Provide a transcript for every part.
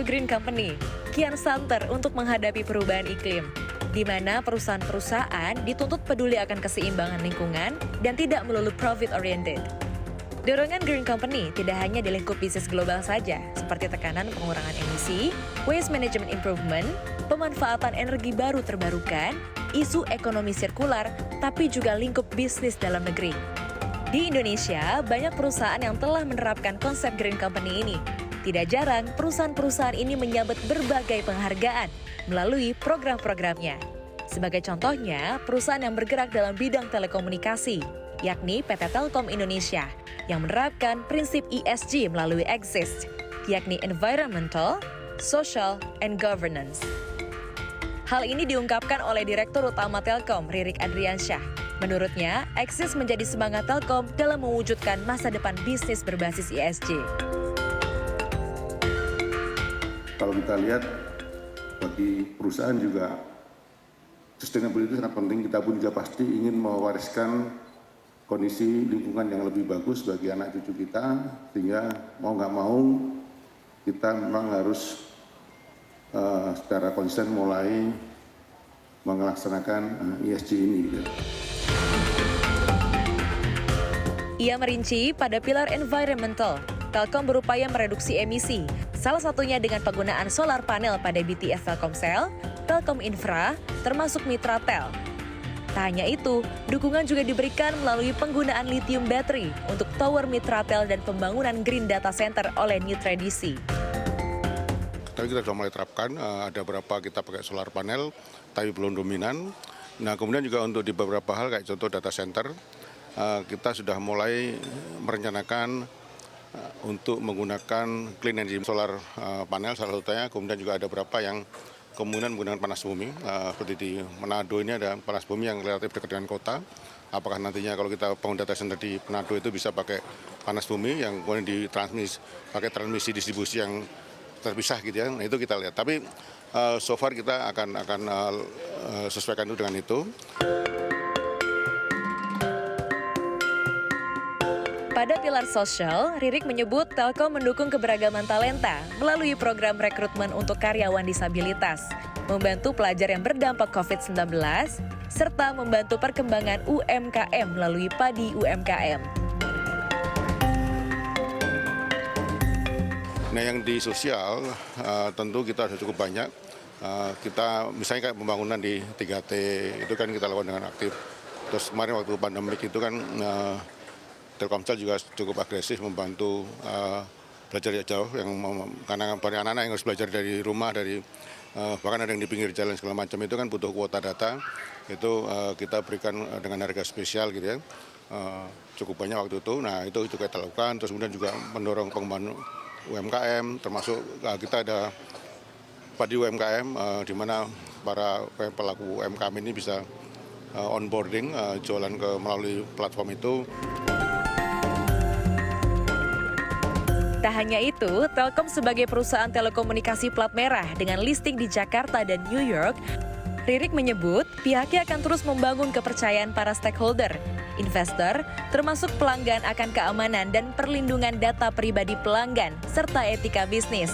isu Green Company kian santer untuk menghadapi perubahan iklim, di mana perusahaan-perusahaan dituntut peduli akan keseimbangan lingkungan dan tidak melulu profit-oriented. Dorongan Green Company tidak hanya di lingkup bisnis global saja, seperti tekanan pengurangan emisi, waste management improvement, pemanfaatan energi baru terbarukan, isu ekonomi sirkular, tapi juga lingkup bisnis dalam negeri. Di Indonesia, banyak perusahaan yang telah menerapkan konsep Green Company ini. Tidak jarang, perusahaan-perusahaan ini menyabet berbagai penghargaan melalui program-programnya. Sebagai contohnya, perusahaan yang bergerak dalam bidang telekomunikasi, yakni PT Telkom Indonesia, yang menerapkan prinsip ESG melalui EXIST, yakni Environmental, Social, and Governance. Hal ini diungkapkan oleh Direktur Utama Telkom, Ririk Adriansyah. Menurutnya, EXIST menjadi semangat Telkom dalam mewujudkan masa depan bisnis berbasis ESG. Kalau kita lihat, bagi perusahaan juga sustainability sangat penting. Kita pun juga pasti ingin mewariskan kondisi lingkungan yang lebih bagus bagi anak cucu kita, sehingga mau nggak mau kita memang harus secara konsisten mulai melaksanakan ESG ini. Ia merinci pada pilar environmental, Telkom berupaya mereduksi emisi, salah satunya dengan penggunaan solar panel pada BTS Telkomsel, Telkom Infra, termasuk Mitra Tel. Tak hanya itu, dukungan juga diberikan melalui penggunaan lithium battery untuk tower Mitra Tel dan pembangunan green data center oleh New Tradisi. Tadi kita sudah mulai terapkan, ada beberapa kita pakai solar panel, tapi belum dominan. Nah, kemudian juga untuk di beberapa hal kayak contoh data center, kita sudah mulai merencanakan untuk menggunakan clean energy solar panel salah satunya, kemudian juga ada beberapa yang kemungkinan menggunakan panas bumi, seperti di Manado ini ada panas bumi yang relatif dekat dengan kota. Apakah nantinya kalau kita bangun data center di Manado itu bisa pakai panas bumi yang kemudian pakai transmisi distribusi yang terpisah gitu ya, nah itu kita lihat. Tapi so far kita akan sesuaikan itu dengan itu. Pada pilar sosial, Ririk menyebut Telkom mendukung keberagaman talenta melalui program rekrutmen untuk karyawan disabilitas, membantu pelajar yang berdampak COVID-19, serta membantu perkembangan UMKM melalui Padi UMKM. Nah yang di sosial tentu kita sudah cukup banyak. Kita misalnya kayak pembangunan di 3T itu kan kita lakukan dengan aktif. Terus kemarin waktu pandemik itu kan Telkomsel juga cukup agresif membantu belajar jarak jauh karena banyak anak-anak yang harus belajar dari rumah, bahkan ada yang di pinggir jalan segala macam itu kan butuh kuota data. Itu kita berikan dengan harga spesial gitu ya. Cukup banyak waktu itu. Nah itu juga kita lakukan. Terus kemudian juga mendorong pengembangan UMKM, termasuk kita ada Padi UMKM di mana para pelaku UMKM ini bisa onboarding, jualan melalui platform itu. Tak hanya itu, Telkom sebagai perusahaan telekomunikasi plat merah dengan listing di Jakarta dan New York, Ririk menyebut pihaknya akan terus membangun kepercayaan para stakeholder, investor, termasuk pelanggan akan keamanan dan perlindungan data pribadi pelanggan, serta etika bisnis.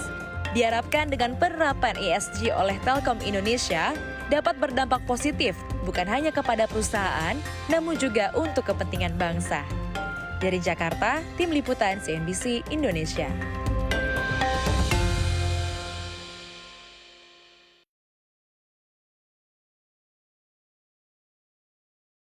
Diharapkan dengan penerapan ESG oleh Telkom Indonesia dapat berdampak positif bukan hanya kepada perusahaan, namun juga untuk kepentingan bangsa. Dari Jakarta, Tim Liputan CNBC Indonesia.